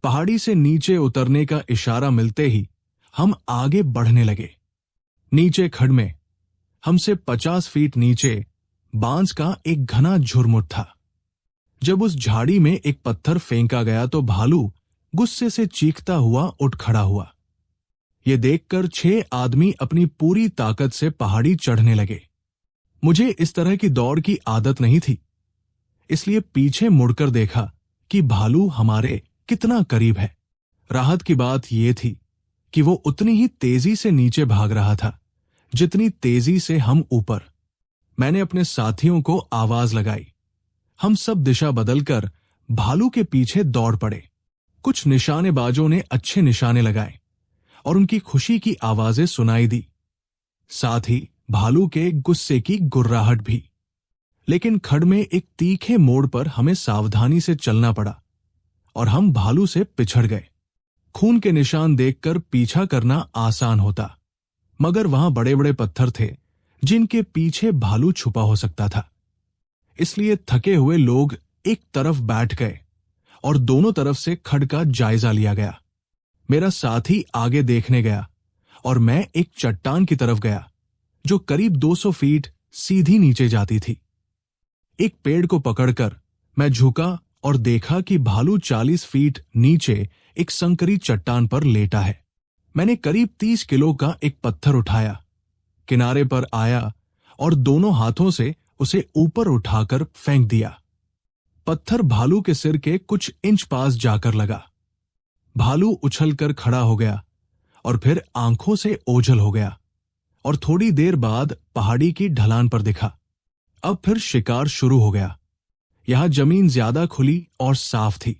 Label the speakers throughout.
Speaker 1: पहाड़ी से नीचे उतरने का इशारा मिलते ही हम आगे बढ़ने लगे। नीचे खड्ड में हमसे 50 फीट नीचे बांस का एक घना झुरमुट था। जब उस झाड़ी में एक पत्थर फेंका गया तो भालू गुस्से से चीखता हुआ उठ खड़ा हुआ। ये देखकर 6 आदमी अपनी पूरी ताकत से पहाड़ी चढ़ने लगे। मुझे इस तरह की दौड़ की आदत नहीं थी, इसलिए पीछे मुड़कर देखा कि भालू हमारे कितना करीब है। राहत की बात यह थी कि वो उतनी ही तेजी से नीचे भाग रहा था जितनी तेजी से हम ऊपर। मैंने अपने साथियों को आवाज लगाई। हम सब दिशा बदलकर भालू के पीछे दौड़ पड़े। कुछ निशानेबाजों ने अच्छे निशाने लगाए और उनकी खुशी की आवाजें सुनाई दी, साथ ही भालू के गुस्से की गुर्राहट भी। लेकिन खड्ड में एक तीखे मोड़ पर हमें सावधानी से चलना पड़ा और हम भालू से पिछड़ गए। खून के निशान देखकर पीछा करना आसान होता, मगर वहां बड़े बड़े पत्थर थे जिनके पीछे भालू छुपा हो सकता था। इसलिए थके हुए लोग एक तरफ बैठ गए और दोनों तरफ से खड्ड का जायजा लिया गया। मेरा साथी आगे देखने गया और मैं एक चट्टान की तरफ गया जो करीब 200 फीट सीधी नीचे जाती थी। एक पेड़ को पकड़कर मैं झुका और देखा कि भालू 40 फीट नीचे एक संकरी चट्टान पर लेटा है। मैंने करीब 30 किलो का एक पत्थर उठाया, किनारे पर आया और दोनों हाथों से उसे ऊपर उठाकर फेंक दिया। पत्थर भालू के सिर के कुछ इंच पास जाकर लगा। भालू उछलकर खड़ा हो गया और फिर आंखों से ओझल हो गया और थोड़ी देर बाद पहाड़ी की ढलान पर दिखा। अब फिर शिकार शुरू हो गया। यहां जमीन ज्यादा खुली और साफ थी,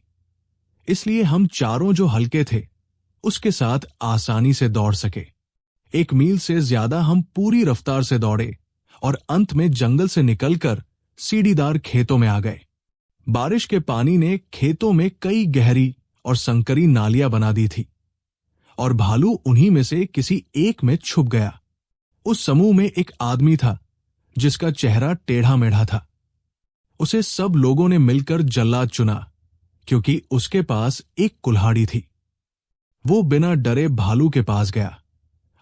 Speaker 1: इसलिए हम चारों जो हल्के थे उसके साथ आसानी से दौड़ सके। 1 मील से ज्यादा हम पूरी रफ्तार से दौड़े और अंत में जंगल से निकलकर सीढ़ीदार खेतों में आ गए। बारिश के पानी ने खेतों में कई गहरी और संकरी नालियां बना दी थी और भालू उन्हीं में से किसी एक में छुप गया। उस समूह में एक आदमी था जिसका चेहरा टेढ़ा मेढ़ा था। उसे सब लोगों ने मिलकर जल्लाद चुना क्योंकि उसके पास एक कुल्हाड़ी थी। वो बिना डरे भालू के पास गया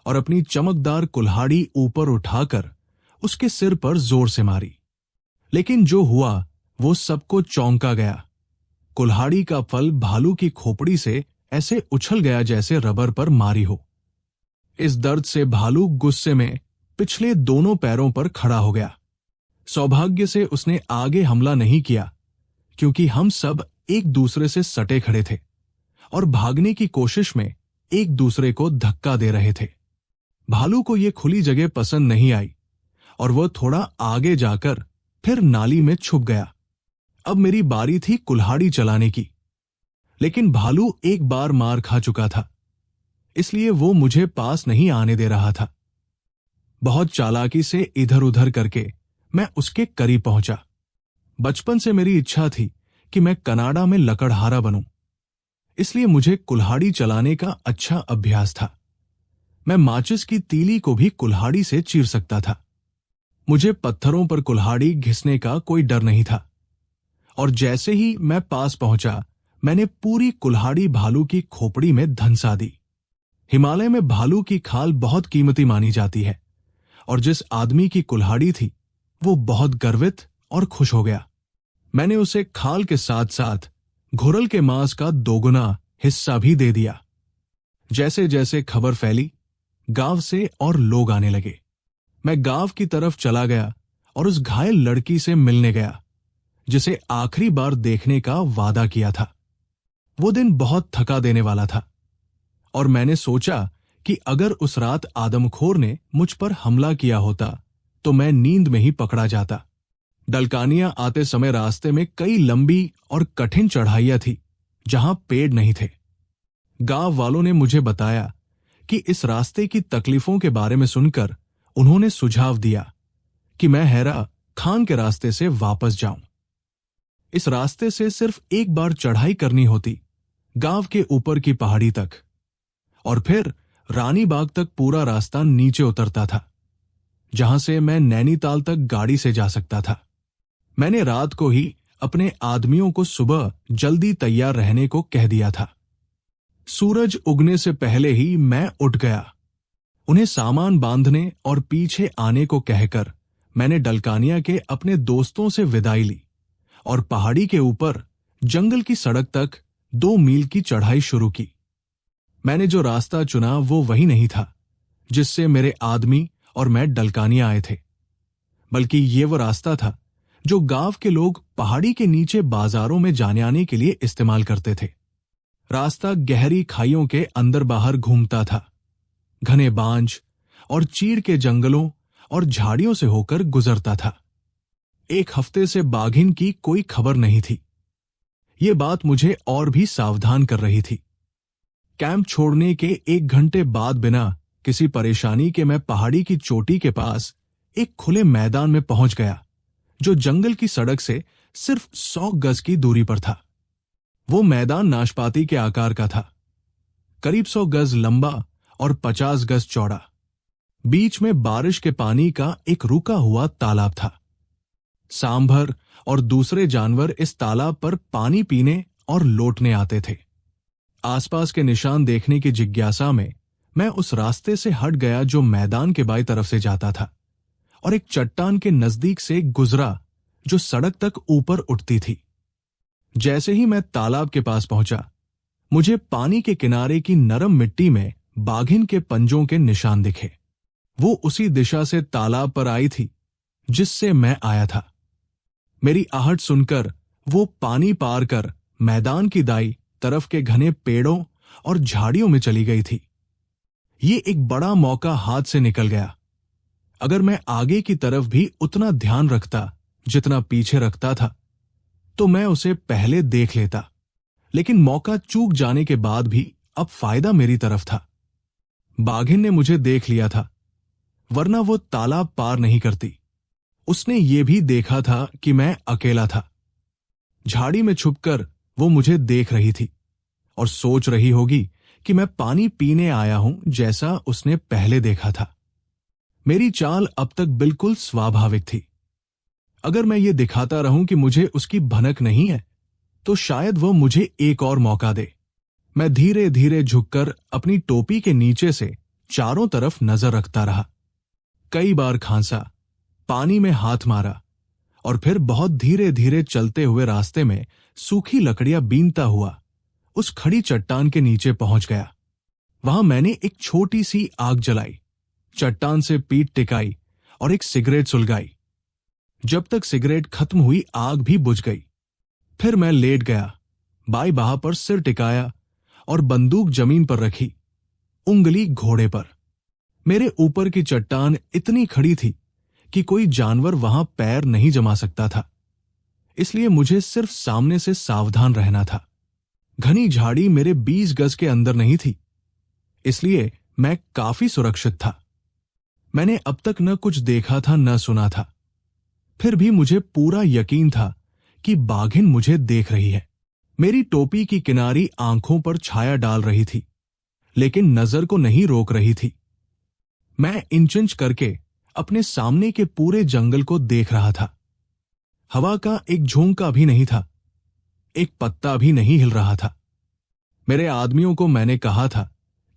Speaker 1: और अपनी चमकदार कुल्हाड़ी ऊपर उठाकर उसके सिर पर जोर से मारी। लेकिन जो हुआ वो सबको चौंका गया। कुल्हाड़ी का फल भालू की खोपड़ी से ऐसे उछल गया जैसे रबर पर मारी हो। इस दर्द से भालू गुस्से में पिछले दोनों पैरों पर खड़ा हो गया। सौभाग्य से उसने आगे हमला नहीं किया क्योंकि हम सब एक दूसरे से सटे खड़े थे और भागने की कोशिश में एक दूसरे को धक्का दे रहे थे। भालू को यह खुली जगह पसंद नहीं आई और वह थोड़ा आगे जाकर फिर नाली में छुप गया। अब मेरी बारी थी कुल्हाड़ी चलाने की, लेकिन भालू एक बार मार खा चुका था, इसलिए वो मुझे पास नहीं आने दे रहा था। बहुत चालाकी से इधर उधर करके मैं उसके करीब पहुंचा। बचपन से मेरी इच्छा थी कि मैं कनाडा में लकड़हारा बनूं, इसलिए मुझे कुल्हाड़ी चलाने का अच्छा अभ्यास था। मैं माचिस की तीली को भी कुल्हाड़ी से चीर सकता था। मुझे पत्थरों पर कुल्हाड़ी घिसने का कोई डर नहीं था और जैसे ही मैं पास पहुंचा मैंने पूरी कुल्हाड़ी भालू की खोपड़ी में धंसा दी। हिमालय में भालू की खाल बहुत कीमती मानी जाती है और जिस आदमी की कुल्हाड़ी थी वो बहुत गर्वित और खुश हो गया। मैंने उसे खाल के साथ साथ घुरल के मांस का 2 गुना हिस्सा भी दे दिया। जैसे जैसे खबर फैली, गांव से और लोग आने लगे। मैं गांव की तरफ चला गया और उस घायल लड़की से मिलने गया जिसे आखिरी बार देखने का वादा किया था। वो दिन बहुत थका देने वाला था और मैंने सोचा कि अगर उस रात आदमखोर ने मुझ पर हमला किया होता तो मैं नींद में ही पकड़ा जाता। डलकानियां आते समय रास्ते में कई लंबी और कठिन चढ़ाइयां थी जहां पेड़ नहीं थे। गांव वालों ने मुझे बताया कि इस रास्ते की तकलीफों के बारे में सुनकर उन्होंने सुझाव दिया कि मैं हैरा खान के रास्ते से वापस जाऊं। इस रास्ते से सिर्फ एक बार चढ़ाई करनी होती गांव के ऊपर की पहाड़ी तक और फिर रानी बाग तक पूरा रास्ता नीचे उतरता था जहां से मैं नैनीताल तक गाड़ी से जा सकता था। मैंने रात को ही अपने आदमियों को सुबह जल्दी तैयार रहने को कह दिया था। सूरज उगने से पहले ही मैं उठ गया। उन्हें सामान बांधने और पीछे आने को कहकर मैंने डलकानिया के अपने दोस्तों से विदाई ली और पहाड़ी के ऊपर जंगल की सड़क तक 2 मील की चढ़ाई शुरू की। मैंने जो रास्ता चुना वो वही नहीं था जिससे मेरे आदमी और मैं डलकानिया आए थे, बल्कि ये वो रास्ता था जो गांव के लोग पहाड़ी के नीचे बाजारों में जाने आने के लिए इस्तेमाल करते थे। रास्ता गहरी खाइयों के अंदर बाहर घूमता था, घने बांज और चीड़ के जंगलों और झाड़ियों से होकर गुजरता था। 1 हफ्ते से बाघिन की कोई खबर नहीं थी। ये बात मुझे और भी सावधान कर रही थी। कैंप छोड़ने के 1 घंटे बाद बिना किसी परेशानी के मैं पहाड़ी की चोटी के पास एक खुले मैदान में पहुंच गया जो जंगल की सड़क से सिर्फ 100 गज की दूरी पर था। वो मैदान नाशपाती के आकार का था, करीब 100 गज लंबा और 50 गज चौड़ा। बीच में बारिश के पानी का एक रुका हुआ तालाब था। सांभर और दूसरे जानवर इस तालाब पर पानी पीने और लौटने आते थे। आसपास के निशान देखने की जिज्ञासा में मैं उस रास्ते से हट गया जो मैदान के बाईं तरफ से जाता था और एक चट्टान के नजदीक से गुजरा जो सड़क तक ऊपर उठती थी। जैसे ही मैं तालाब के पास पहुंचा, मुझे पानी के किनारे की नरम मिट्टी में बाघिन के पंजों के निशान दिखे। वो उसी दिशा से तालाब पर आई थी जिससे मैं आया था। मेरी आहट सुनकर वो पानी पार कर मैदान की दाई तरफ के घने पेड़ों और झाड़ियों में चली गई थी। ये एक बड़ा मौका हाथ से निकल गया। अगर मैं आगे की तरफ भी उतना ध्यान रखता जितना पीछे रखता था तो मैं उसे पहले देख लेता, लेकिन मौका चूक जाने के बाद भी अब फायदा मेरी तरफ था। बाघिन ने मुझे देख लिया था, वरना वो तालाब पार नहीं करती। उसने ये भी देखा था कि मैं अकेला था। झाड़ी में छुपकर वो मुझे देख रही थी और सोच रही होगी कि मैं पानी पीने आया हूं, जैसा उसने पहले देखा था। मेरी चाल अब तक बिल्कुल स्वाभाविक थी। अगर मैं ये दिखाता रहूं कि मुझे उसकी भनक नहीं है तो शायद वो मुझे एक और मौका दे। मैं धीरे धीरे झुककर अपनी टोपी के नीचे से चारों तरफ नजर रखता रहा। कई बार खांसा, पानी में हाथ मारा और फिर बहुत धीरे धीरे चलते हुए रास्ते में सूखी लकड़ियां बीनता हुआ उस खड़ी चट्टान के नीचे पहुंच गया। वहां मैंने एक छोटी सी आग जलाई, चट्टान से पीठ टिकाई और एक सिगरेट सुलगाई। जब तक सिगरेट खत्म हुई आग भी बुझ गई। फिर मैं लेट गया, बाई बाह पर सिर टिकाया और बंदूक जमीन पर रखी, उंगली घोड़े पर। मेरे ऊपर की चट्टान इतनी खड़ी थी कि कोई जानवर वहां पैर नहीं जमा सकता था, इसलिए मुझे सिर्फ सामने से सावधान रहना था। घनी झाड़ी मेरे 20 गज के अंदर नहीं थी, इसलिए मैं काफी सुरक्षित था। मैंने अब तक न कुछ देखा था न सुना था, फिर भी मुझे पूरा यकीन था कि बाघिन मुझे देख रही है। मेरी टोपी की किनारी आंखों पर छाया डाल रही थी, लेकिन नजर को नहीं रोक रही थी। मैं इंच इंच करके अपने सामने के पूरे जंगल को देख रहा था। हवा का एक झोंका भी नहीं था, एक पत्ता भी नहीं हिल रहा था। मेरे आदमियों को मैंने कहा था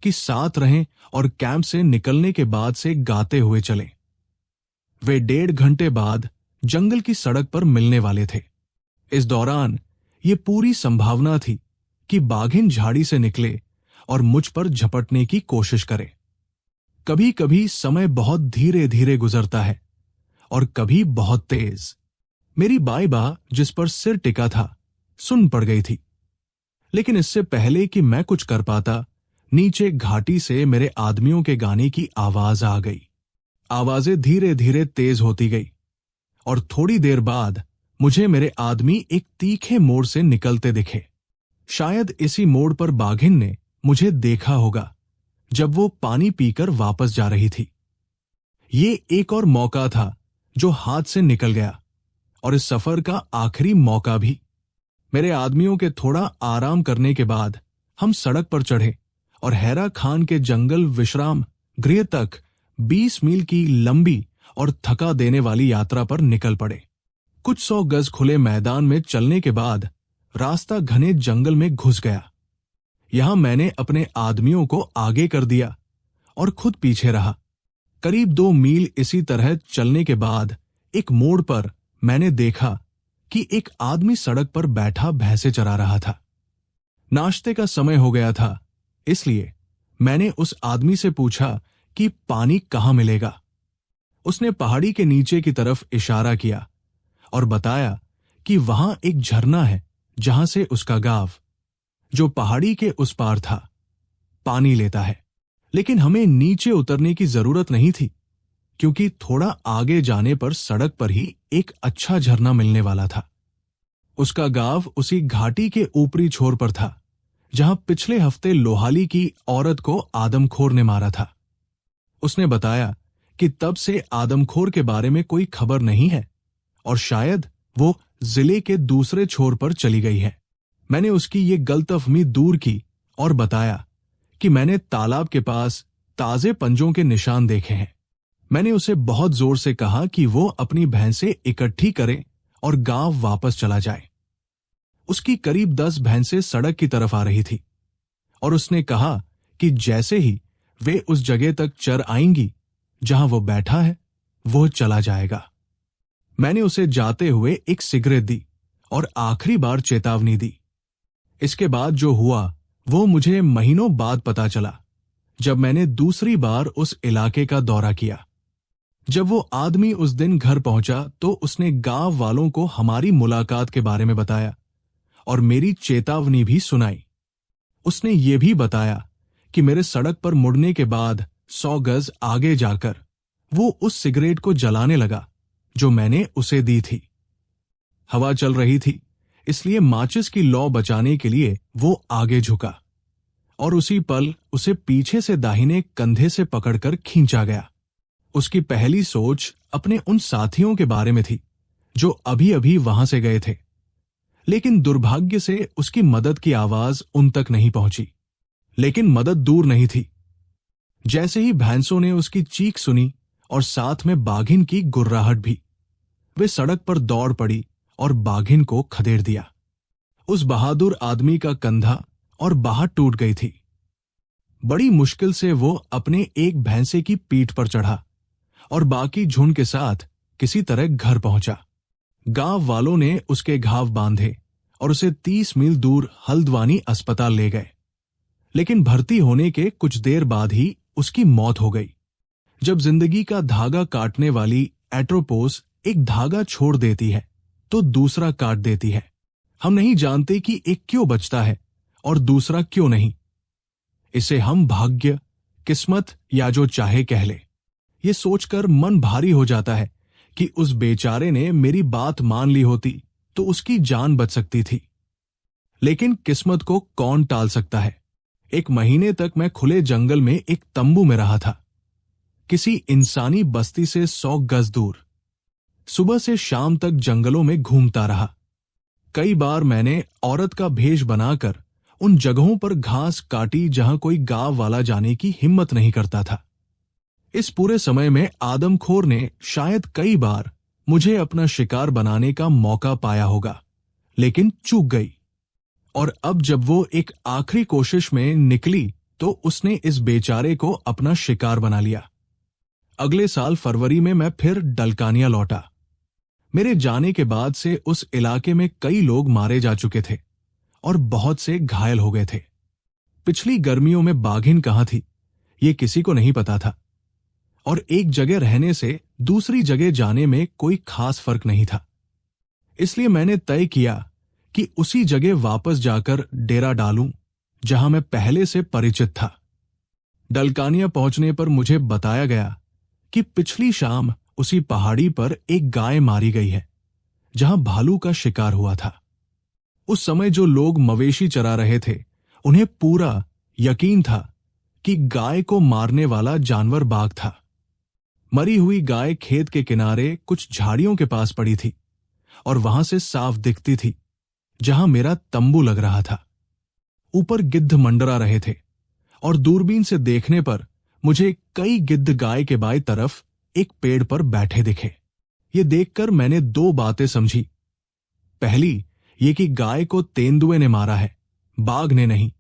Speaker 1: कि साथ रहें और कैंप से निकलने के बाद से गाते हुए चलें। वे 1.5 घंटे बाद जंगल की सड़क पर मिलने वाले थे। इस दौरान ये पूरी संभावना थी कि बाघिन झाड़ी से निकले और मुझ पर झपटने की कोशिश करे। कभी कभी समय बहुत धीरे धीरे गुजरता है और कभी बहुत तेज। मेरी बाई बाह जिस पर सिर टिका था सुन पड़ गई थी, लेकिन इससे पहले कि मैं कुछ कर पाता, नीचे घाटी से मेरे आदमियों के गाने की आवाज आ गई। आवाजें धीरे धीरे तेज होती गई और थोड़ी देर बाद मुझे मेरे आदमी एक तीखे मोड़ से निकलते दिखे। शायद इसी मोड़ पर बाघिन ने मुझे देखा होगा जब वो पानी पीकर वापस जा रही थी। ये एक और मौका था जो हाथ से निकल गया और इस सफर का आखिरी मौका भी। मेरे आदमियों के थोड़ा आराम करने के बाद हम सड़क पर चढ़े और हैरा खान के जंगल विश्राम गृह तक 20 मील की लंबी और थका देने वाली यात्रा पर निकल पड़े। कुछ 100 गज खुले मैदान में चलने के बाद रास्ता घने जंगल में घुस गया। यहां मैंने अपने आदमियों को आगे कर दिया और खुद पीछे रहा। करीब 2 मील इसी तरह चलने के बाद एक मोड़ पर मैंने देखा कि एक आदमी सड़क पर बैठा भैंसे चरा रहा था। नाश्ते का समय हो गया था, इसलिए मैंने उस आदमी से पूछा कि पानी कहाँ मिलेगा। उसने पहाड़ी के नीचे की तरफ इशारा किया और बताया कि वहां एक झरना है जहां से उसका गांव, जो पहाड़ी के उस पार था, पानी लेता है। लेकिन हमें नीचे उतरने की जरूरत नहीं थी, क्योंकि थोड़ा आगे जाने पर सड़क पर ही एक अच्छा झरना मिलने वाला था। उसका गांव उसी घाटी के ऊपरी छोर पर था, जहां पिछले हफ्ते लोहाली की औरत को आदमखोर ने मारा था। उसने बताया कि तब से आदमखोर के बारे में कोई खबर नहीं है और शायद वो जिले के दूसरे छोर पर चली गई है। मैंने उसकी ये गलतफहमी दूर की और बताया कि मैंने तालाब के पास ताजे पंजों के निशान देखे हैं। मैंने उसे बहुत जोर से कहा कि वो अपनी भैंसें इकट्ठी करे और गांव वापस चला जाए। उसकी करीब 10 भैंसें सड़क की तरफ आ रही थी और उसने कहा कि जैसे ही वे उस जगह तक चर आएंगी जहां वो बैठा है, वो चला जाएगा। मैंने उसे जाते हुए एक सिगरेट दी और आखिरी बार चेतावनी दी। इसके बाद जो हुआ वो मुझे महीनों बाद पता चला, जब मैंने दूसरी बार उस इलाके का दौरा किया। जब वो आदमी उस दिन घर पहुंचा तो उसने गांव वालों को हमारी मुलाकात के बारे में बताया और मेरी चेतावनी भी सुनाई। उसने ये भी बताया कि मेरे सड़क पर मुड़ने के बाद 100 गज आगे जाकर वो उस सिगरेट को जलाने लगा जो मैंने उसे दी थी। हवा चल रही थी, इसलिए माचिस की लौ बचाने के लिए वो आगे झुका और उसी पल उसे पीछे से दाहिने कंधे से पकड़कर खींचा गया। उसकी पहली सोच अपने उन साथियों के बारे में थी जो अभी अभी वहां से गए थे, लेकिन दुर्भाग्य से उसकी मदद की आवाज उन तक नहीं पहुंची। लेकिन मदद दूर नहीं थी। जैसे ही भैंसों ने उसकी चीख सुनी और साथ में बाघिन की गुर्राहट भी, वे सड़क पर दौड़ पड़ी और बाघिन को खदेड़ दिया। उस बहादुर आदमी का कंधा और बाह टूट गई थी। बड़ी मुश्किल से वो अपने एक भैंसे की पीठ पर चढ़ा और बाकी झुंड के साथ किसी तरह घर पहुंचा। गांव वालों ने उसके घाव बांधे और उसे 30 मील दूर हल्द्वानी अस्पताल ले गए, लेकिन भर्ती होने के कुछ देर बाद ही उसकी मौत हो गई। जब जिंदगी का धागा काटने वाली एट्रोपोस एक धागा छोड़ देती है तो दूसरा काट देती है। हम नहीं जानते कि एक क्यों बचता है और दूसरा क्यों नहीं। इसे हम भाग्य, किस्मत या जो चाहे कह ले। ये सोचकर मन भारी हो जाता है कि उस बेचारे ने मेरी बात मान ली होती तो उसकी जान बच सकती थी। लेकिन किस्मत को कौन टाल सकता है। 1 महीने तक मैं खुले जंगल में एक तंबू में रहा था, किसी इंसानी बस्ती से 100 गज दूर। सुबह से शाम तक जंगलों में घूमता रहा। कई बार मैंने औरत का भेष बनाकर उन जगहों पर घास काटी जहां कोई गांव वाला जाने की हिम्मत नहीं करता था। इस पूरे समय में आदमखोर ने शायद कई बार मुझे अपना शिकार बनाने का मौका पाया होगा, लेकिन चूक गई। और अब जब वो एक आखिरी कोशिश में निकली तो उसने इस बेचारे को अपना शिकार बना लिया। अगले साल फरवरी में मैं फिर डलकानिया लौटा। मेरे जाने के बाद से उस इलाके में कई लोग मारे जा चुके थे और बहुत से घायल हो गए थे। पिछली गर्मियों में बाघिन कहाँ थी, ये किसी को नहीं पता था, और एक जगह रहने से दूसरी जगह जाने में कोई खास फर्क नहीं था। इसलिए मैंने तय किया कि उसी जगह वापस जाकर डेरा डालूं जहां मैं पहले से परिचित था। डलकानिया पहुंचने पर मुझे बताया गया कि पिछली शाम उसी पहाड़ी पर एक गाय मारी गई है जहां भालू का शिकार हुआ था। उस समय जो लोग मवेशी चरा रहे थे उन्हें पूरा यकीन था कि गाय को मारने वाला जानवर बाघ था। मरी हुई गाय खेत के किनारे कुछ झाड़ियों के पास पड़ी थी और वहां से साफ दिखती थी जहां मेरा तंबू लग रहा था। ऊपर गिद्ध मंडरा रहे थे और दूरबीन से देखने पर मुझे कई गिद्ध गाय के बाएं तरफ एक पेड़ पर बैठे दिखे। ये देखकर मैंने 2 बातें समझी। पहली, ये कि गाय को तेंदुए ने मारा है, बाघ ने नहीं।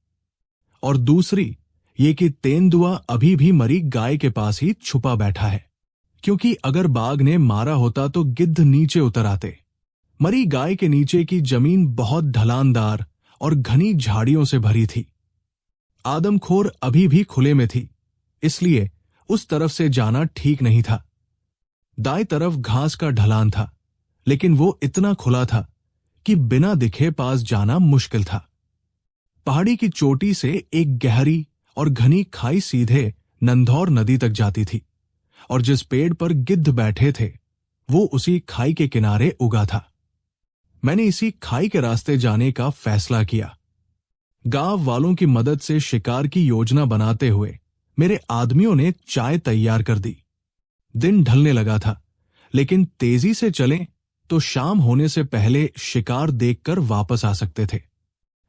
Speaker 1: और दूसरी ये कि तेंदुआ अभी भी मरी गाय के पास ही छुपा बैठा है, क्योंकि अगर बाघ ने मारा होता तो गिद्ध नीचे उतर आते। मरी गाय के नीचे की जमीन बहुत ढलानदार और घनी झाड़ियों से भरी थी। आदमखोर अभी भी खुले में थी, इसलिए उस तरफ से जाना ठीक नहीं था। दाएं तरफ घास का ढलान था, लेकिन वो इतना खुला था कि बिना दिखे पास जाना मुश्किल था। पहाड़ी की चोटी से एक गहरी और घनी खाई सीधे नंधौर नदी तक जाती थी, और जिस पेड़ पर गिद्ध बैठे थे वो उसी खाई के किनारे उगा था। मैंने इसी खाई के रास्ते जाने का फैसला किया। गांव वालों की मदद से शिकार की योजना बनाते हुए मेरे आदमियों ने चाय तैयार कर दी। दिन ढलने लगा था, लेकिन तेजी से चलें तो शाम होने से पहले शिकार देखकर वापस आ सकते थे।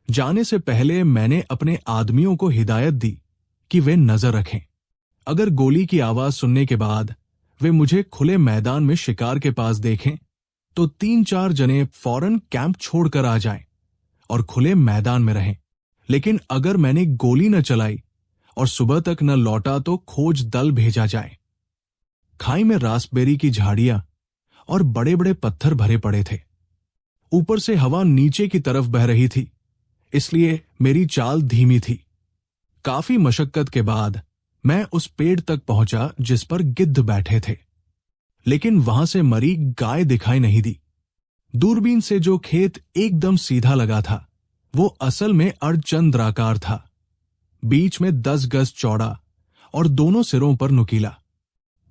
Speaker 1: जाने से पहले मैंने अपने आदमियों को हिदायत दी कि वे नजर रखें। अगर गोली की आवाज सुनने के बाद वे मुझे खुले मैदान में शिकार के पास देखें तो 3-4 जने फौरन कैंप छोड़कर आ जाएं और खुले मैदान में रहें। लेकिन अगर मैंने गोली न चलाई और सुबह तक न लौटा तो खोज दल भेजा जाए। खाई में रास्पबेरी की झाड़ियां और बड़े बड़े पत्थर भरे पड़े थे। ऊपर से हवा नीचे की तरफ बह रही थी, इसलिए मेरी चाल धीमी थी। काफी मशक्कत के बाद मैं उस पेड़ तक पहुंचा जिस पर गिद्ध बैठे थे, लेकिन वहां से मरी गाय दिखाई नहीं दी। दूरबीन से जो खेत एकदम सीधा लगा था वो असल में अर्धचंद्राकार था, बीच में 10 गज चौड़ा और दोनों सिरों पर नुकीला।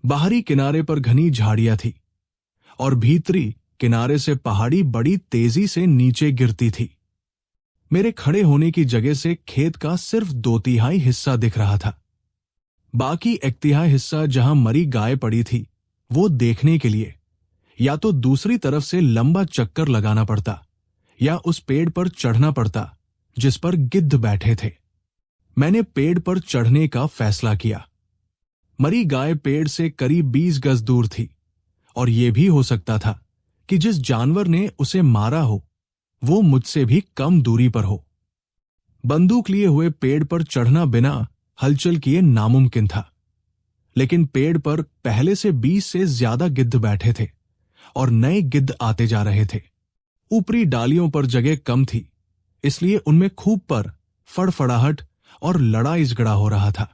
Speaker 1: बाहरी किनारे पर घनी झाड़ियां थी और भीतरी किनारे से पहाड़ी बड़ी तेजी से नीचे गिरती थी। मेरे खड़े होने की जगह से खेत का सिर्फ 2/3 हिस्सा दिख रहा था। बाकी 1/3 हिस्सा जहां मरी गाय पड़ी थी वो देखने के लिए या तो दूसरी तरफ से लंबा चक्कर लगाना पड़ता या उस पेड़ पर चढ़ना पड़ता जिस पर गिद्ध बैठे थे। मैंने पेड़ पर चढ़ने का फैसला किया। मरी गाय पेड़ से करीब 20 गज दूर थी और यह भी हो सकता था कि जिस जानवर ने उसे मारा हो वो मुझसे भी कम दूरी पर हो। बंदूक लिए हुए पेड़ पर चढ़ना बिना हलचल किए नामुमकिन था, लेकिन पेड़ पर पहले से 20 से ज्यादा गिद्ध बैठे थे और नए गिद्ध आते जा रहे थे। ऊपरी डालियों पर जगह कम थी, इसलिए उनमें खूब पर फड़फड़ाहट और लड़ाई झगड़ा हो रहा था।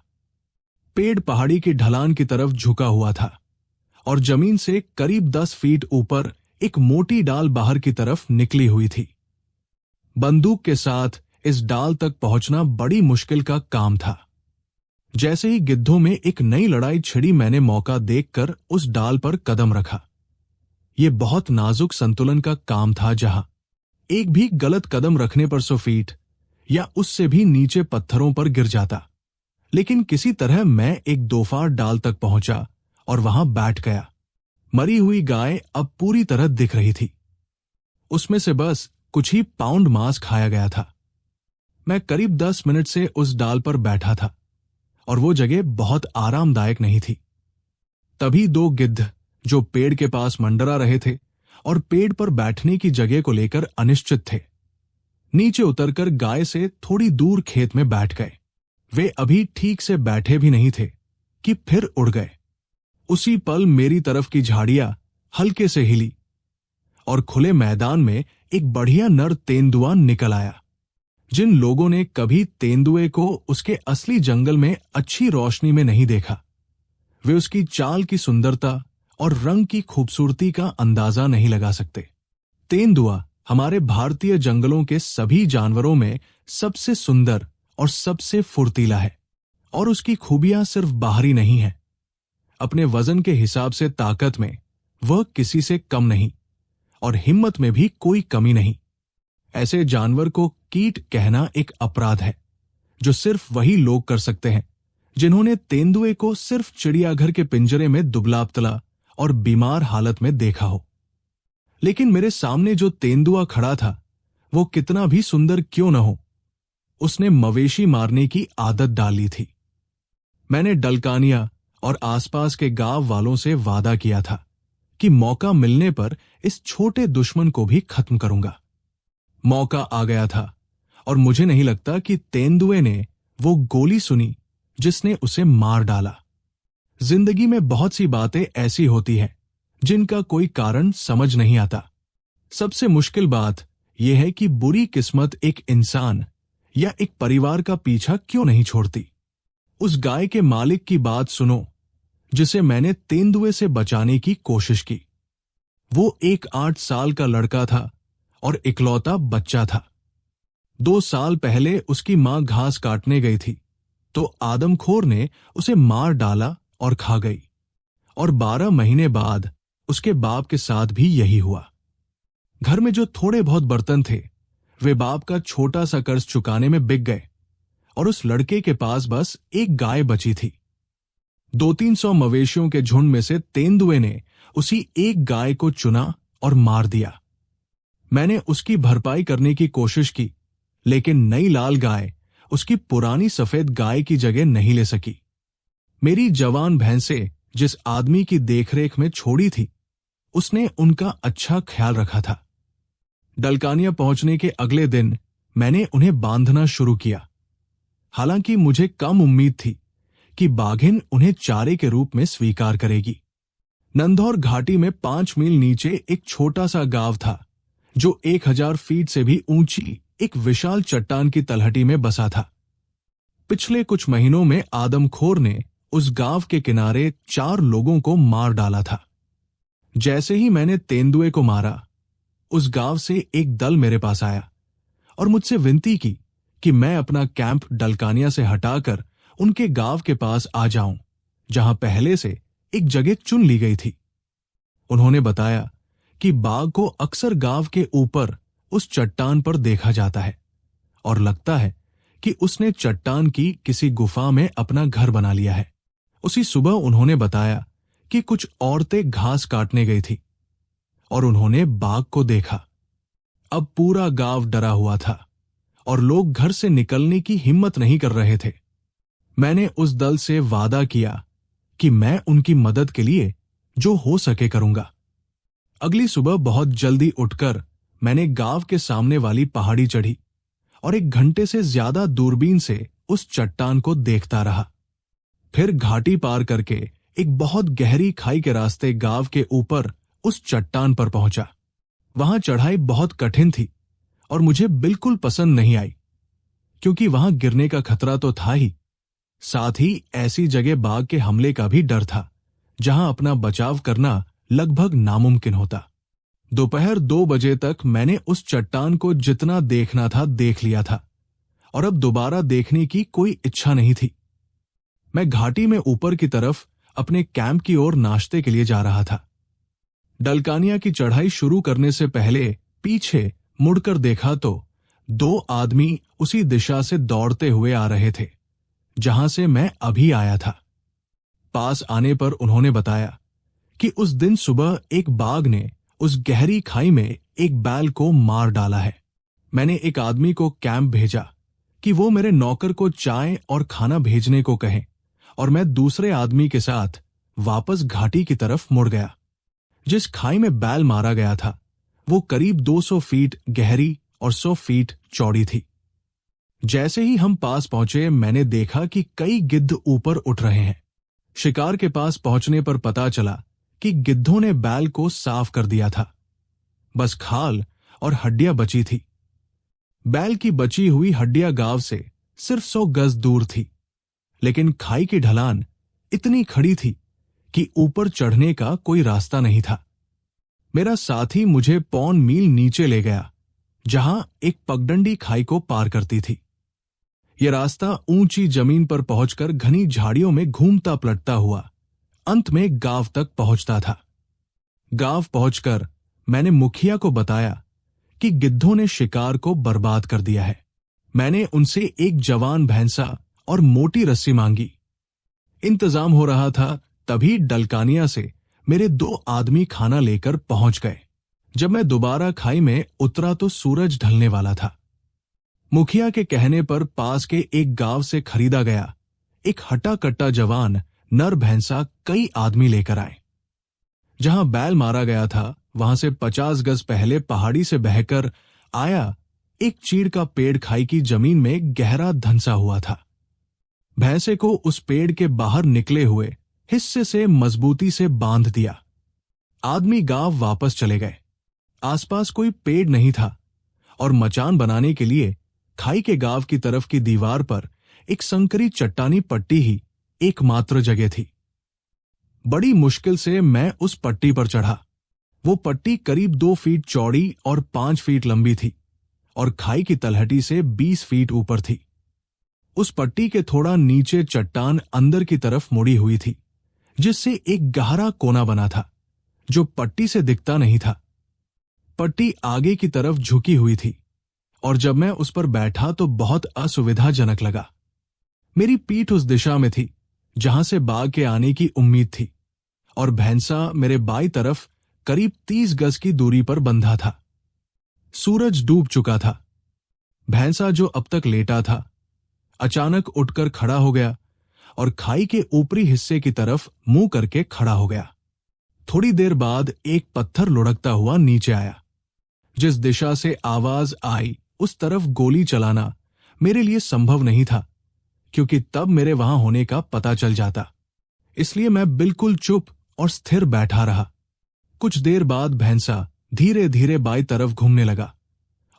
Speaker 1: पेड़ पहाड़ी की ढलान की तरफ झुका हुआ था और जमीन से करीब 10 फीट ऊपर एक मोटी डाल बाहर की तरफ निकली हुई थी। बंदूक के साथ इस डाल तक पहुंचना बड़ी मुश्किल का काम था। जैसे ही गिद्धों में एक नई लड़ाई छिड़ी मैंने मौका देखकर उस डाल पर कदम रखा। यह बहुत नाजुक संतुलन का काम था, जहां एक भी गलत कदम रखने पर 100 फीट या उससे भी नीचे पत्थरों पर गिर जाता। लेकिन किसी तरह मैं एक 2 डाल तक पहुंचा और वहां बैठ गया। मरी हुई गाय अब पूरी तरह दिख रही थी। उसमें से बस कुछ ही पाउंड मांस खाया गया था। मैं करीब 10 मिनट से उस डाल पर बैठा था और वो जगह बहुत आरामदायक नहीं थी। तभी 2 गिद्ध जो पेड़ के पास मंडरा रहे थे और पेड़ पर बैठने की जगह को लेकर अनिश्चित थे, नीचे उतरकर गाय से थोड़ी दूर खेत में बैठ गए। वे अभी ठीक से बैठे भी नहीं थे कि फिर उड़ गए। उसी पल मेरी तरफ की झाड़ियां हल्के से हिली और खुले मैदान में एक बढ़िया नर तेंदुआ निकल आया। जिन लोगों ने कभी तेंदुए को उसके असली जंगल में अच्छी रोशनी में नहीं देखा, वे उसकी चाल की सुंदरता और रंग की खूबसूरती का अंदाजा नहीं लगा सकते। तेंदुआ हमारे भारतीय जंगलों के सभी जानवरों में सबसे सुंदर और सबसे फुर्तीला है, और उसकी खूबियां सिर्फ बाहरी नहीं है। अपने वजन के हिसाब से ताकत में वह किसी से कम नहीं और हिम्मत में भी कोई कमी नहीं। ऐसे जानवर को कीट कहना एक अपराध है जो सिर्फ वही लोग कर सकते हैं जिन्होंने तेंदुए को सिर्फ चिड़ियाघर के पिंजरे में दुबला-पतला और बीमार हालत में देखा हो। लेकिन मेरे सामने जो तेंदुआ खड़ा था वो कितना भी सुंदर क्यों न हो, उसने मवेशी मारने की आदत डाल ली थी। मैंने डलकानिया और आसपास के गांव वालों से वादा किया था कि मौका मिलने पर इस छोटे दुश्मन को भी खत्म करूंगा। मौका आ गया था और मुझे नहीं लगता कि तेंदुए ने वो गोली सुनी जिसने उसे मार डाला। जिंदगी में बहुत सी बातें ऐसी होती हैं जिनका कोई कारण समझ नहीं आता। सबसे मुश्किल बात यह है कि बुरी किस्मत एक इंसान या एक परिवार का पीछा क्यों नहीं छोड़ती। उस गाय के मालिक की बात सुनो जिसे मैंने तेंदुए से बचाने की कोशिश की। वो एक 8 साल का लड़का था और इकलौता बच्चा था। 2 साल पहले उसकी मां घास काटने गई थी तो आदमखोर ने उसे मार डाला और खा गई। और 12 महीने बाद उसके बाप के साथ भी यही हुआ। घर में जो थोड़े बहुत बर्तन थे वे बाप का छोटा सा कर्ज चुकाने में बिक गए और उस लड़के के पास बस एक गाय बची थी। 200-300 मवेशियों के झुंड में से तेंदुए ने उसी एक गाय को चुना और मार दिया। मैंने उसकी भरपाई करने की कोशिश की, लेकिन नई लाल गाय उसकी पुरानी सफेद गाय की जगह नहीं ले सकी। मेरी जवान भैंसें जिस आदमी की देखरेख में छोड़ी थी उसने उनका अच्छा ख्याल रखा था। डलकानिया पहुंचने के अगले दिन मैंने उन्हें बांधना शुरू किया। हालांकि मुझे कम उम्मीद थी कि बाघिन उन्हें चारे के रूप में स्वीकार करेगी। नंधौर घाटी में 5 मील नीचे एक छोटा सा गांव था जो 1000 फीट से भी ऊंची एक विशाल चट्टान की तलहटी में बसा था। पिछले कुछ महीनों में आदमखोर ने उस गांव के किनारे 4 लोगों को मार डाला था। जैसे ही मैंने तेंदुए को मारा, उस गांव से एक दल मेरे पास आया और मुझसे विनती की कि मैं अपना कैंप डलकानिया से हटाकर उनके गांव के पास आ जाऊं, जहां पहले से एक जगह चुन ली गई थी। उन्होंने बताया कि बाघ को अक्सर गांव के ऊपर उस चट्टान पर देखा जाता है और लगता है कि उसने चट्टान की किसी गुफा में अपना घर बना लिया है। उसी सुबह उन्होंने बताया कि कुछ औरतें घास काटने गई थी और उन्होंने बाघ को देखा। अब पूरा गांव डरा हुआ था और लोग घर से निकलने की हिम्मत नहीं कर रहे थे। मैंने उस दल से वादा किया कि मैं उनकी मदद के लिए जो हो सके करूंगा। अगली सुबह बहुत जल्दी उठकर मैंने गांव के सामने वाली पहाड़ी चढ़ी और 1 घंटे से ज्यादा दूरबीन से उस चट्टान को देखता रहा। फिर घाटी पार करके एक बहुत गहरी खाई के रास्ते गांव के ऊपर उस चट्टान पर पहुंचा। वहां चढ़ाई बहुत कठिन थी और मुझे बिल्कुल पसंद नहीं आई, क्योंकि वहां गिरने का खतरा तो था ही, साथ ही ऐसी जगह बाघ के हमले का भी डर था जहां अपना बचाव करना लगभग नामुमकिन होता। दोपहर 2 बजे तक मैंने उस चट्टान को जितना देखना था देख लिया था और अब दोबारा देखने की कोई इच्छा नहीं थी। मैं घाटी में ऊपर की तरफ अपने कैंप की ओर नाश्ते के लिए जा रहा था। डलकानिया की चढ़ाई शुरू करने से पहले पीछे मुड़कर देखा तो 2 आदमी उसी दिशा से दौड़ते हुए आ रहे थे जहां से मैं अभी आया था। पास आने पर उन्होंने बताया कि उस दिन सुबह एक बाघ ने उस गहरी खाई में एक बैल को मार डाला है। मैंने एक आदमी को कैंप भेजा कि वो मेरे नौकर को चाय और खाना भेजने को कहे और मैं दूसरे आदमी के साथ वापस घाटी की तरफ मुड़ गया। जिस खाई में बैल मारा गया था वो करीब 200 फीट गहरी और 100 फीट चौड़ी थी। जैसे ही हम पास पहुंचे मैंने देखा कि कई गिद्ध ऊपर उठ रहे हैं। शिकार के पास पहुंचने पर पता चला कि गिद्धों ने बैल को साफ कर दिया था। बस खाल और हड्डियां बची थी। बैल की बची हुई हड्डियां गांव से सिर्फ 100 गज दूर थी, लेकिन खाई की ढलान इतनी खड़ी थी कि ऊपर चढ़ने का कोई रास्ता नहीं था। मेरा साथी मुझे 1 मील नीचे ले गया, जहां एक पगडंडी खाई को पार करती थी। यह रास्ता ऊंची जमीन पर पहुंचकर घनी झाड़ियों में घूमता पलटता हुआ अंत में गांव तक पहुंचता था। गांव पहुंचकर मैंने मुखिया को बताया कि गिद्धों ने शिकार को बर्बाद कर दिया है। मैंने उनसे एक जवान भैंसा और मोटी रस्सी मांगी। इंतजाम हो रहा था, तभी डलकानिया से मेरे 2 आदमी खाना लेकर पहुंच गए। जब मैं दोबारा खाई में उतरा तो सूरज ढलने वाला था। मुखिया के कहने पर पास के एक गांव से खरीदा गया एक हटा कट्टा जवान नर भैंसा कई आदमी लेकर आए। जहां बैल मारा गया था वहां से 50 गज पहले पहाड़ी से बहकर आया एक चीड़ का पेड़ खाई की जमीन में गहरा धंसा हुआ था। भैंसे को उस पेड़ के बाहर निकले हुए हिस्से से मजबूती से बांध दिया। आदमी गांव वापस चले गए। आसपास कोई पेड़ नहीं था और मचान बनाने के लिए खाई के गांव की तरफ की दीवार पर एक संकरी चट्टानी पट्टी ही एकमात्र जगह थी। बड़ी मुश्किल से मैं उस पट्टी पर चढ़ा। वो पट्टी करीब 2 फीट चौड़ी और 5 फीट लंबी थी और खाई की तलहटी से 20 फीट ऊपर थी। उस पट्टी के थोड़ा नीचे चट्टान अंदर की तरफ मुड़ी हुई थी, जिससे एक गहरा कोना बना था जो पट्टी से दिखता नहीं था। पट्टी आगे की तरफ झुकी हुई थी और जब मैं उस पर बैठा तो बहुत असुविधाजनक लगा। मेरी पीठ उस दिशा में थी जहां से बाघ के आने की उम्मीद थी और भैंसा मेरे बाईं तरफ करीब 30 गज की दूरी पर बंधा था। सूरज डूब चुका था। भैंसा जो अब तक लेटा था अचानक उठकर खड़ा हो गया और खाई के ऊपरी हिस्से की तरफ मुंह करके खड़ा हो गया। थोड़ी देर बाद एक पत्थर लुढ़कता हुआ नीचे आया। जिस दिशा से आवाज आई उस तरफ गोली चलाना मेरे लिए संभव नहीं था, क्योंकि तब मेरे वहां होने का पता चल जाता। इसलिए मैं बिल्कुल चुप और स्थिर बैठा रहा। कुछ देर बाद भैंसा धीरे धीरे बाईं तरफ घूमने लगा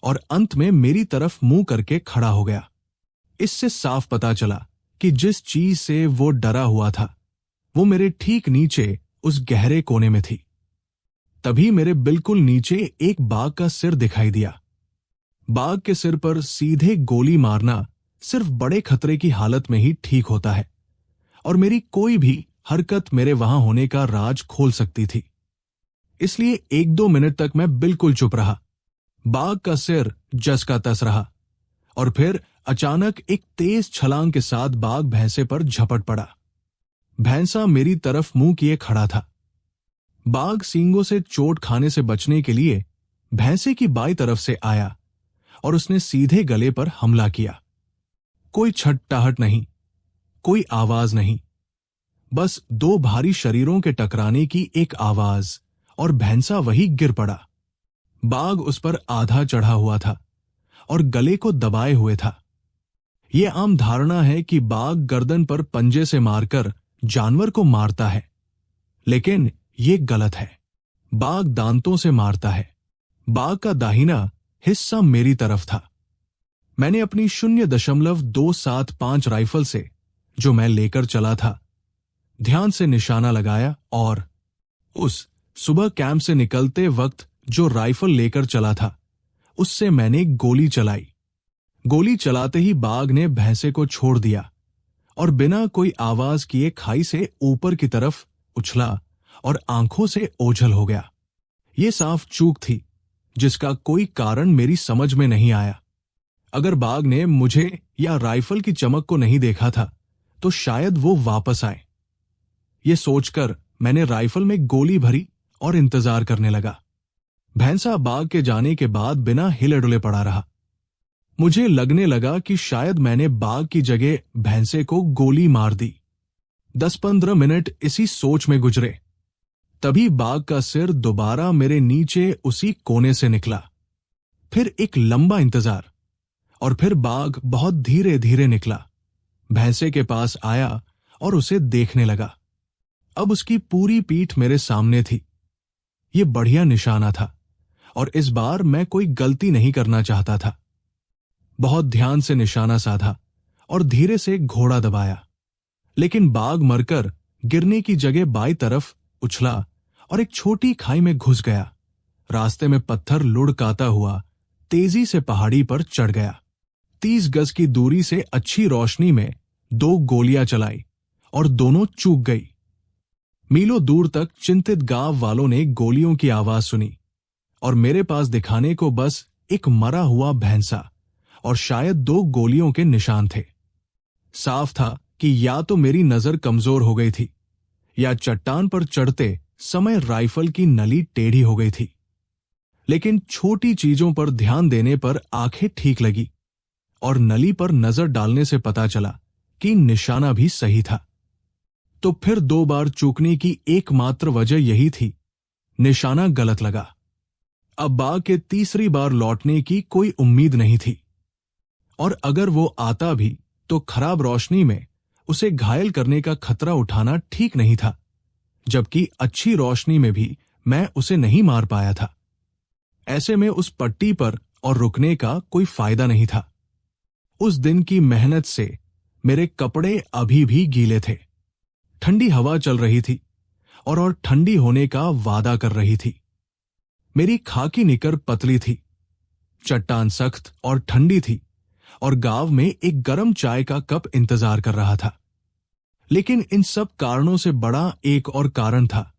Speaker 1: और अंत में मेरी तरफ मुंह करके खड़ा हो गया। इससे साफ पता चला कि जिस चीज से वो डरा हुआ था वो मेरे ठीक नीचे उस गहरे कोने में थी। तभी मेरे बिल्कुल नीचे एक बाघ का सिर दिखाई दिया। बाघ के सिर पर सीधे गोली मारना सिर्फ बड़े खतरे की हालत में ही ठीक होता है और मेरी कोई भी हरकत मेरे वहां होने का राज खोल सकती थी। इसलिए 1-2 मिनट तक मैं बिल्कुल चुप रहा। बाघ का सिर जस का तस रहा और फिर अचानक एक तेज छलांग के साथ बाघ भैंसे पर झपट पड़ा। भैंसा मेरी तरफ मुंह किए खड़ा था। बाघ सींगों से चोट खाने से बचने के लिए भैंसे की बाईं तरफ से आया और उसने सीधे गले पर हमला किया। कोई छटपटाहट नहीं, कोई आवाज नहीं, बस 2 भारी शरीरों के टकराने की एक आवाज और भैंसा वही गिर पड़ा। बाघ उस पर आधा चढ़ा हुआ था और गले को दबाए हुए था। यह आम धारणा है कि बाघ गर्दन पर पंजे से मारकर जानवर को मारता है, लेकिन यह गलत है। बाघ दांतों से मारता है। बाघ का दाहिना हिस्सा मेरी तरफ था। मैंने अपनी 0.275 राइफल से, जो मैं लेकर चला था, ध्यान से निशाना लगाया और उस सुबह कैंप से निकलते वक्त जो राइफल लेकर चला था उससे मैंने गोली चलाई। गोली चलाते ही बाघ ने भैंसे को छोड़ दिया और बिना कोई आवाज किए खाई से ऊपर की तरफ उछला और आंखों से ओझल हो गया। ये साफ चूक थी जिसका कोई कारण मेरी समझ में नहीं आया। अगर बाघ ने मुझे या राइफल की चमक को नहीं देखा था तो शायद वो वापस आए। ये सोचकर मैंने राइफल में गोली भरी और इंतजार करने लगा। भैंसा बाघ के जाने के बाद बिना हिले डुले पड़ा रहा। मुझे लगने लगा कि शायद मैंने बाघ की जगह भैंसे को गोली मार दी। 10-15 मिनट इसी सोच में गुजरे। तभी बाघ का सिर दोबारा मेरे नीचे उसी कोने से निकला। फिर एक लंबा इंतजार और फिर बाघ बहुत धीरे धीरे निकला, भैंसे के पास आया और उसे देखने लगा। अब उसकी पूरी पीठ मेरे सामने थी। ये बढ़िया निशाना था और इस बार मैं कोई गलती नहीं करना चाहता था। बहुत ध्यान से निशाना साधा और धीरे से घोड़ा दबाया, लेकिन बाघ मरकर गिरने की जगह बाईं तरफ उछला और एक छोटी खाई में घुस गया। रास्ते में पत्थर लुढ़काता हुआ तेजी से पहाड़ी पर चढ़ गया। 30 गज की दूरी से अच्छी रोशनी में 2 गोलियां चलाई और दोनों चूक गई। मीलों दूर तक चिंतित गांव वालों ने गोलियों की आवाज सुनी और मेरे पास दिखाने को बस एक मरा हुआ भैंसा और शायद 2 गोलियों के निशान थे। साफ था कि या तो मेरी नजर कमजोर हो गई थी या चट्टान पर चढ़ते समय राइफल की नली टेढ़ी हो गई थी। लेकिन छोटी चीजों पर ध्यान देने पर आंखें ठीक लगी और नली पर नजर डालने से पता चला कि निशाना भी सही था। तो फिर 2 बार चूकने की एकमात्र वजह यही थी, निशाना गलत लगा। अब बाघ के तीसरी बार लौटने की कोई उम्मीद नहीं थी और अगर वो आता भी तो खराब रोशनी में उसे घायल करने का खतरा उठाना ठीक नहीं था, जबकि अच्छी रोशनी में भी मैं उसे नहीं मार पाया था। ऐसे में उस पट्टी पर और रुकने का कोई फायदा नहीं था। उस दिन की मेहनत से मेरे कपड़े अभी भी गीले थे। ठंडी हवा चल रही थी और ठंडी होने का वादा कर रही थी। मेरी खाकी निकर पतली थी, चट्टान सख्त और ठंडी थी और गांव में एक गर्म चाय का कप इंतजार कर रहा था। लेकिन इन सब कारणों से बड़ा एक और कारण था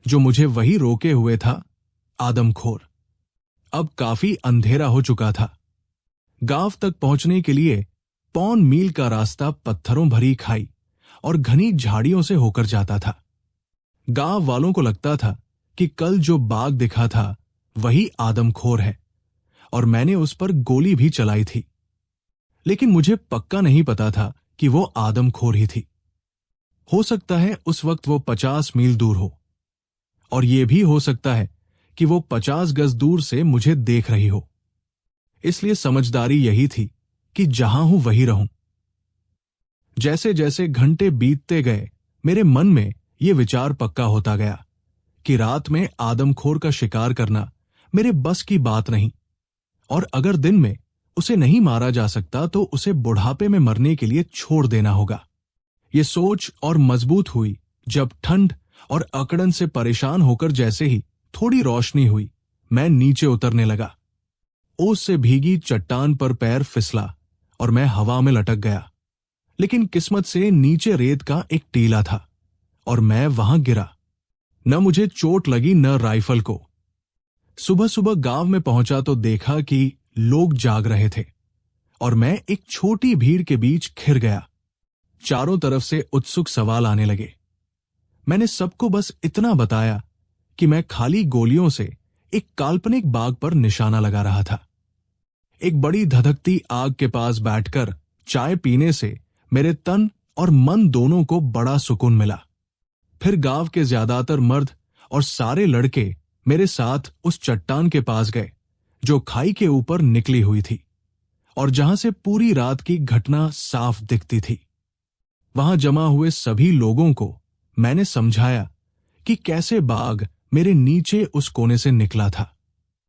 Speaker 1: जो मुझे वही रोके हुए था, आदमखोर। अब काफी अंधेरा हो चुका था। गांव तक पहुंचने के लिए 5 मील का रास्ता पत्थरों भरी खाई और घनी झाड़ियों से होकर जाता था। गांव वालों को लगता था कि कल जो बाघ दिखा था वही आदमखोर है और मैंने उस पर गोली भी चलाई थी। लेकिन मुझे पक्का नहीं पता था कि वो आदमखोर ही थी। हो सकता है उस वक्त वो 50 मील दूर हो, और ये भी हो सकता है कि वो 50 गज दूर से मुझे देख रही हो। इसलिए समझदारी यही थी कि जहां हूं वहीं रहूं। जैसे जैसे घंटे बीतते गए, मेरे मन में ये विचार पक्का होता गया कि रात में आदमखोर का शिकार करना मेरे बस की बात नहीं, और अगर दिन में उसे नहीं मारा जा सकता तो उसे बुढ़ापे में मरने के लिए छोड़ देना होगा। ये सोच और मजबूत हुई जब ठंड और अकड़न से परेशान होकर जैसे ही थोड़ी रोशनी हुई, मैं नीचे उतरने लगा। ओस से भीगी चट्टान पर पैर फिसला और मैं हवा में लटक गया। लेकिन किस्मत से नीचे रेत का एक टीला था और मैं वहां गिरा। न मुझे चोट लगी न राइफल को। सुबह सुबह गांव में पहुंचा तो देखा कि लोग जाग रहे थे और मैं एक छोटी भीड़ के बीच घिर गया। चारों तरफ से उत्सुक सवाल आने लगे। मैंने सबको बस इतना बताया कि मैं खाली गोलियों से एक काल्पनिक बाघ पर निशाना लगा रहा था। एक बड़ी धधकती आग के पास बैठकर चाय पीने से मेरे तन और मन दोनों को बड़ा सुकून मिला। फिर गांव के ज्यादातर मर्द और सारे लड़के मेरे साथ उस चट्टान के पास गए जो खाई के ऊपर निकली हुई थी और जहां से पूरी रात की घटना साफ दिखती थी। वहां जमा हुए सभी लोगों को मैंने समझाया कि कैसे बाघ मेरे नीचे उस कोने से निकला था।